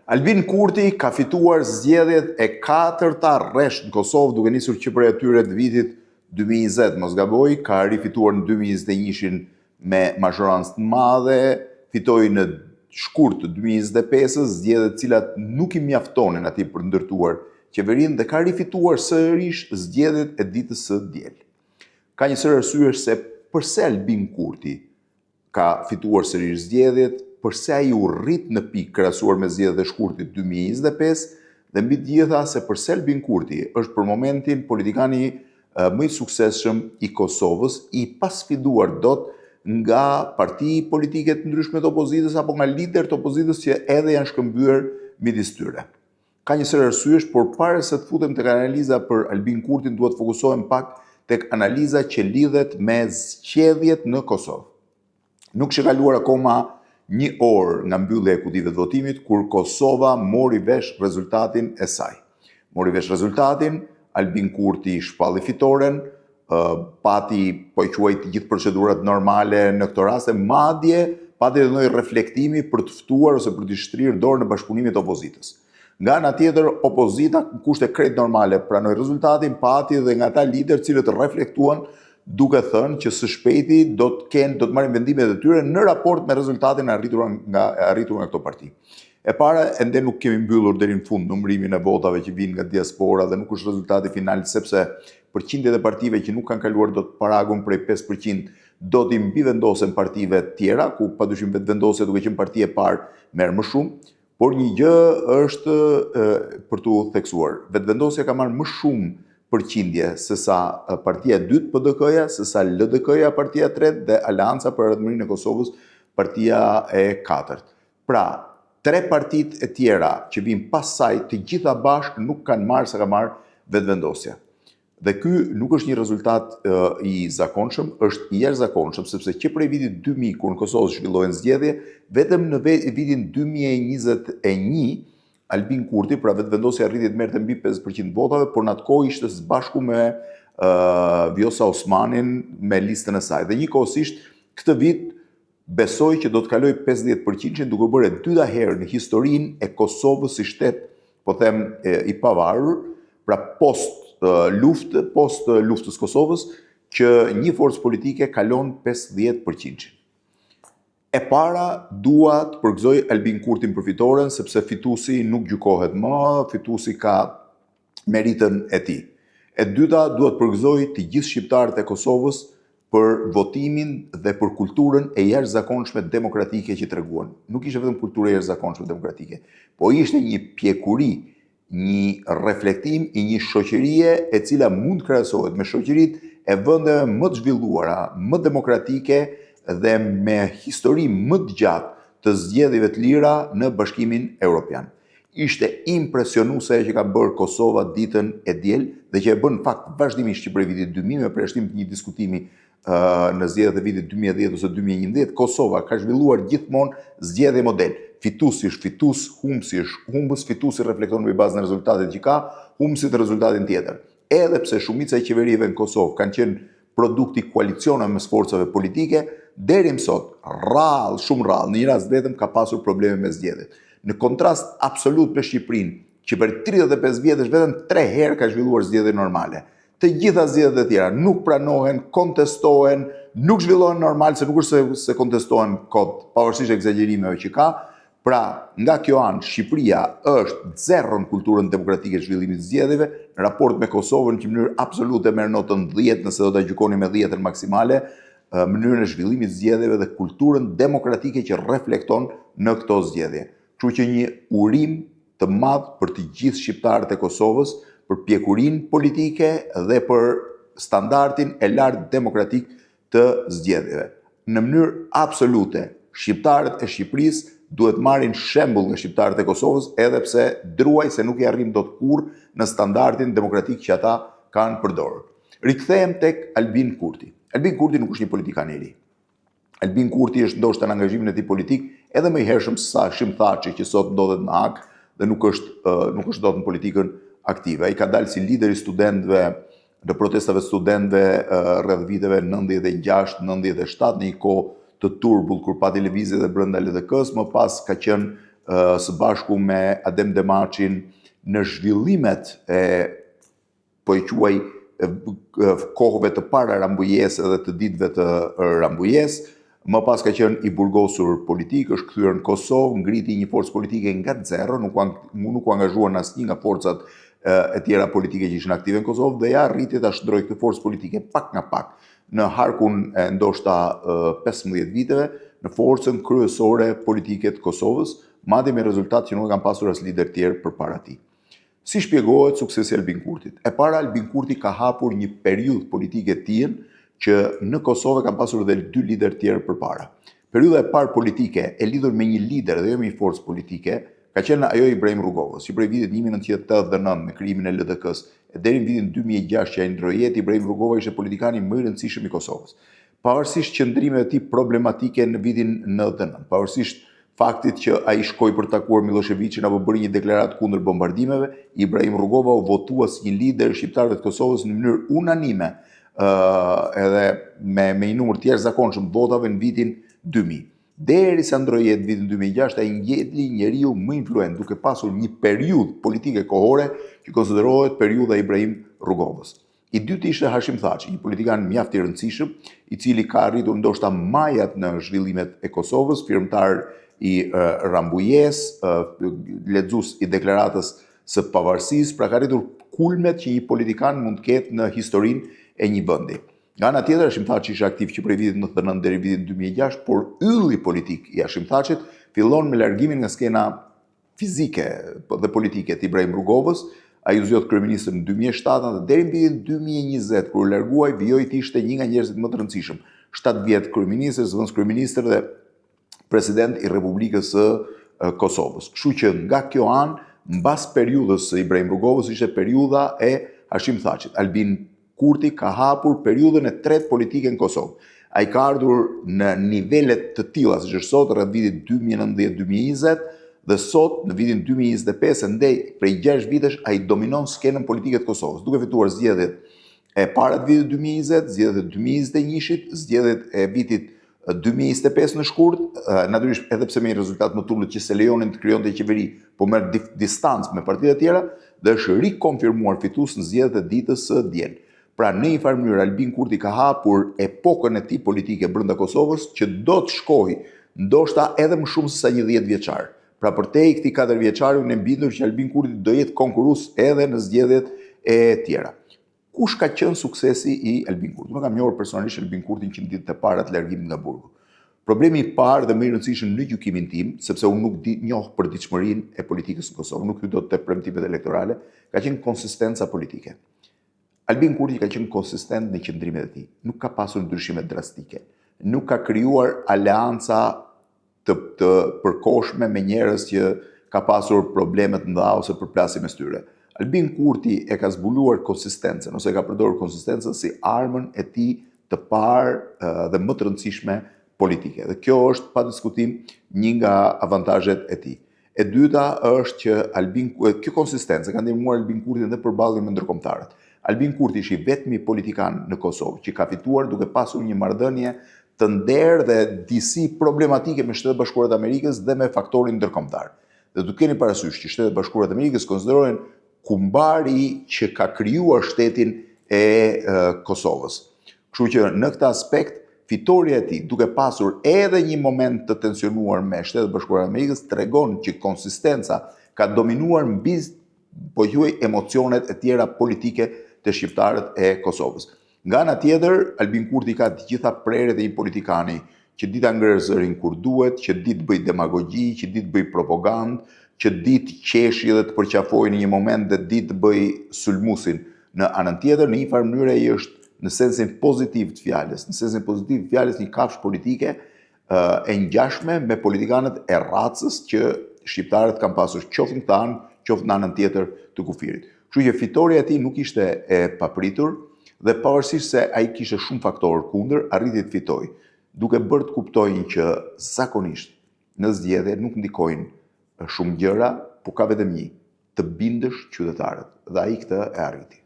Albin Kurti ka fituar zgjedhjet e 4-ta rresht në Kosovë, duke nisur që prej atyre të vitit 2020, mos gaboj, ka rifituar në 2021 me mazhorancë të madhe, fitoi në shkurt të 2025 zgjedhjet cilat nuk i mjaftonin atij për ndërtuar qeverinë dhe ka rifituar sërish zgjedhjet e ditës së diel. Ka një sër arsyesh se pse Albin Kurti ka fituar sërish zgjedhjet, përse ai u rrit në pikë krahasuar me zgjedhjet e shkurtit 2025 dhe mbi të gjitha se përse Albin Kurti është për momentin politikani më i suksesshëm i Kosovës, i pasfiduar dot nga parti politike të ndryshme të opozitës apo nga lider të opozitës që edhe janë shkëmbyer midis tyre. Ka një sër arsyesh, por para se të futem tek analiza për Albin Kurtin, duhet të fokusohem pak tek analiza që lidhet me zgjedhjet në Kosovë. Nuk është kaluar akoma një orë nga mbyllja e kutive të votimit, kur Kosova mori vesh rezultatin e saj. Mori vesh rezultatin, Albin Kurti shpalli fitoren, pati po i quajt gjithë procedurat normale në këto raste, madje pati edhe ndonjë reflektimi për të ftuar ose për të shtrirë dorë në bashkëpunimin e opozitës. Nga ana tjetër, opozita në kushte krejt normale pranoi rezultatin, pati dhe nga ata lider cilët reflektuan duke thënë që së shpejti do të marrin vendimet e tyre në raport me rezultatin arritur nga këto parti. E para, ende nuk kemi mbyllur deri në fund numërimin e votave që vijnë nga diaspora dhe nuk është rezultati final, sepse përqindjet e partive që nuk kanë kaluar dot paragun prej 5% do t'i mbivendosen partive tjera, ku padyshim vetvendosja duke qenë partia e parë merr më shumë, por një gjë është për t'u theksuar. Vetvendosja ka marrë më shumë përqindje se sa partia e dytë PDK-ja, se sa LDK-ja partia e tretë dhe Aleanca për Ardhmërinë e Kosovës partia e katërt. Pra, tre partit e tjera që vijnë pas saj, të gjitha bashkë nuk kanë marrë sa ka marrë vetvendosja. Dhe ky nuk është një rezultat i zakonshëm, është i jashtëzakonshëm, sepse që prej vitit 2000 kur në Kosovë zhvillohen zgjedhje, vetëm në vitin 2021 Albin Kurti, pra vetvendosja arriti të merrte mbi 5% votave, por në atë kohë ishte së bashku me Vjosa Osmanin me listën e saj. Dhe njëkohësisht këtë vit besoi që do të kaloj 50%, duke bërë e dyta herë në historinë e Kosovës si shtet, po them i pavarur, pra post luftës Kosovës, që një forcë politike kalon 50%. E para, dua të përgëzoj Albin Kurtin për fitoren, sepse fituesi nuk gjykohet më, fituesi ka meritën e tij. E dyta, dua të përgëzoj të gjithë shqiptarët e Kosovës për votimin dhe për kulturën e jashtëzakonshme demokratike që treguan. Nuk ishte vetëm kultura e jashtëzakonshme demokratike, po ishte një pjekuri, një reflektim i një shoqërie e cila mund krahasohet me shoqëritë e vendeve më të zhvilluara, më demokratike dhe me histori më të gjatë të zgjedhjeve të lira në Bashkimin Evropian. Ishte impresionuese që ka bërë Kosova ditën e diel dhe që e bën fakt vazhdimisht që prej vitit 2000 me përjashtim të një diskutimi në zgjedhjet e vitit 2010 ose 2011, Kosova ka zhvilluar gjithmonë zgjedhje model. Fituesi është fitues, humbësi është humbës, fituesi reflekton mbi bazën e rezultatit që ka, humbësi të rezultatin tjetër. Edhe pse shumica e qeverive në Kosovë kanë qenë produkti koalicioneve mes forcave politike, deri më sot, shumë rrallë, në një rast vetëm ka pasur probleme me zgjedhjet. Në kontrast absolut me Shqipërinë, që për 35 vjetësh vetëm 3 herë ka zhvilluar zgjedhje normale. Të gjitha zgjedhjet e tjera nuk pranohen, kontestohen, nuk zhvillohen normal, se nuk është se kontestohen kot, pavarësisht egzagerimeve që ka. Pra, nga kjo anë, Shqipëria është zero në kulturën demokratike të zhvillimit të zgjedhjeve, në raport me Kosovën që në mënyrë absolute merr notën 10, nëse do ta gjykoni me 10 maksimale, mënyrën e zhvillimit të zgjedhjeve dhe kulturën demokratike që reflekton në këto zgjedhje. Kështu që një urim të madh për të gjithë shqiptarët e Kosovës, për pjekurinë politike dhe për standardin e lartë demokratik të zgjedhjeve. Në mënyrë absolute, shqiptarët e Shqipërisë duhet marrin shembull nga shqiptarët e Kosovës, edhe pse druaj se nuk i arrin dot kurrë në standardin demokratik që ata kanë përdorur. Rikthehem tek Albin Kurti. Albin Kurti nuk është një politikan i ri. Albin Kurti është ndoshta në angazhimin e tij politik edhe më i hershëm se sa Shim Thaçi, që sot ndodhet në Hag dhe nuk është dot në politikën aktive. Ai ka dalë si lider i studentëve në protestave studentëve rreth viteve 96-97 në një kohë të turbull kur pati lëvizje dhe brenda LDK-s, më pas ka qenë së bashku me Adem Demaçin në zhvillimet e po e quaj kohëve të para Rambujes edhe të ditëve të Rambujes. Më pas ka qenë i burgosur politik, është kthyer në Kosovë, ngriti një forcë politike nga zero, nuk u angazhuar në asnjë nga forcat e tjera politike që ishin aktive në Kosovë dhe ja arriti ta shndrojë këtë forcë politike pak nga pak në harkun e ndoshta 15 viteve në forcën kryesore politike të Kosovës, madje me rezultat që nuk kanë pasur as lider tjerë përpara tij. Si shpjegohet suksesi i Albin Kurtit? E para, Albin Kurti ka hapur një periudhë politike të tillë që në Kosovë kanë pasur edhe 2 lider tjerë përpara. Periudha e parë politike e lidhur me një lider dhe jo me një forcë politike ka qenë ajo i Ibrahim Rrugovës, që prej vitit 1989 me krijimin e LDK-s deri në vitin 2006 që ai ndroi jetë, Ibrahim Rrugova ishte politikani më i rëndësishëm i Kosovës. Pavarësisht qëndrimeve të tij problematike në vitin 99, pavarësisht faktit që ai shkoi për të takuar Miloševićin apo bëri një deklaratë kundër bombardimeve, Ibrahim Rrugova u votua si një lider i shqiptarëve të Kosovës në mënyrë unanime, edhe me një numër të jashtëzakonshëm votave në vitin 2000. Derisa ndroi jetë në vitin 2006, ai ngjeti njeriu më influent, duke pasur një periudhë politike kohore që konsiderohet periudha e Ibrahim Rrugovës. I dyti ishte Hashim Thaçi, një politikan mjaft i rëndësishëm, i cili ka arritur ndoshta majat në zhvillimet e Kosovës, firmtar i Rambujes, lexues i deklaratës së pavarësisë, pra ka arritur kulmet që një politikan mund të ketë në historinë e një vendi. Nga ana tjetër, Hashim Thaçi ishte aktiv që prej vitit 99 deri vitin 2006, por ylli politik i Hashim Thaçit fillon me largimin nga skena fizike dhe politike të Ibrahim Rrugovës. Ai u zgjodh kryeminist në 2007 dhe deri në vitin 2020 kur u larguai, vijoi të ishte një nga njerëzit më të rëndësishëm. 7 vjet kryeminist, zëvendës kryeminist dhe president i Republikës së Kosovës. Kështu që nga kjo anë, mbas periudhës së Ibrahim Rrugovës ishte periudha e Hashim Thaçit. Albin Kurti ka hapur periudhën e tretë politike në Kosovë. Ai ka ardhur në nivelet të tilla, siç është sot rreth vitit 2019-2020 dhe sot në vitin 2025, ndej prej 6 vitesh ai dominon skenën politike të Kosovës, duke fituar zgjedhjet e para të vitit 2020, zgjedhjet e 2021-shit, zgjedhjet e vitit 2025 në shkurt, natyrisht edhe pse me një rezultat më të ulët që se lejonin të krijonte qeveri, po merr distancë me partitë e tjera dhe është rikonfirmuar fitues në zgjedhjet e ditës së diel. Pra në një farë mënyrë Albin Kurti ka hapur epokën e tij politike brenda Kosovës që do të shkojë ndoshta edhe më shumë se sa një 10 vjeçar. Pra përtej këtij 4 vjeçari unë bindur që Albin Kurti do jetë konkurrues edhe në zgjedhjet e tjera. Kush ka qenë suksesi i Albin Kurtit? Unë kam njohur personalisht Albin Kurtin që në ditët e para të largimit nga burgu. Problemi i parë dhe më i rëndësishëm në gjykimin tim, sepse unë nuk njoh përditshmërinë e politikës në Kosovë, nuk hyj dot te premtimet elektorale, ka qenë konsistenca politike. Albin Kurti ka qenë konsistent në qëndrimet e tij, nuk ka pasur ndryshime drastike, nuk ka krijuar aleanca të përkohshme me njerëz që ka pasur probleme të mëdha ose përplasje mes tyre. Albin Kurti e ka zbuluar konsistencën ose ka përdorur konsistencën si armën e tij të parë dhe më të rëndësishme politike. Dhe kjo është pa diskutim një nga avantazhet e tij. E dyta është që kjo konsistencë ka ndihmuar Albin Kurtin dhe përballjen me ndërkombëtarët. Albin Kurti është i vetmi politikan në Kosovë që ka fituar duke pasur një marrëdhënie të nderë dhe disi problematike me Shtetet Bashkuara të Amerikës dhe me faktorin ndërkombëtar. Dhe duke keni parasysh që Shtetet Bashkuara të Amerikës konsiderohen kumbari që ka krijuar shtetin e Kosovës. Kështu që në këtë aspekt fitoria e tij, duke pasur edhe një moment të tensionuar me Shtetet Bashkuara të Amerikës, tregon që konsistenca ka dominuar mbi po juaj emocionet e tjera politike të shqiptarët e Kosovës. Nga ana tjetër, Albin Kurti ka të gjitha prerjet e një politikani që di ta ngrer zërin kur duhet, që di të bëj demagogji, që di të bëj propagandë, që di të qeshi dhe të përqafojë në një moment dhe di të bëj sulmusin. Në anën tjetër, në një farë mënyrë ai është në sensin pozitiv të fjalës, në sensin pozitiv të fjalës një kafshë politike e ngjashme me politikanët e racës që shqiptarët kanë pasur qoftë në këtë anë, qoftë në anën tjetër të kufirit. Kështu që fitoria e tij nuk ishte e papritur dhe pavarësisht se ai kishte shumë faktorë kundër, arriti të fitojë, duke bërë të kuptojnë që zakonisht në zgjedhje nuk ndikojnë shumë gjëra, por ka vetëm një, të bindësh qytetarët, dhe ai këtë e arriti.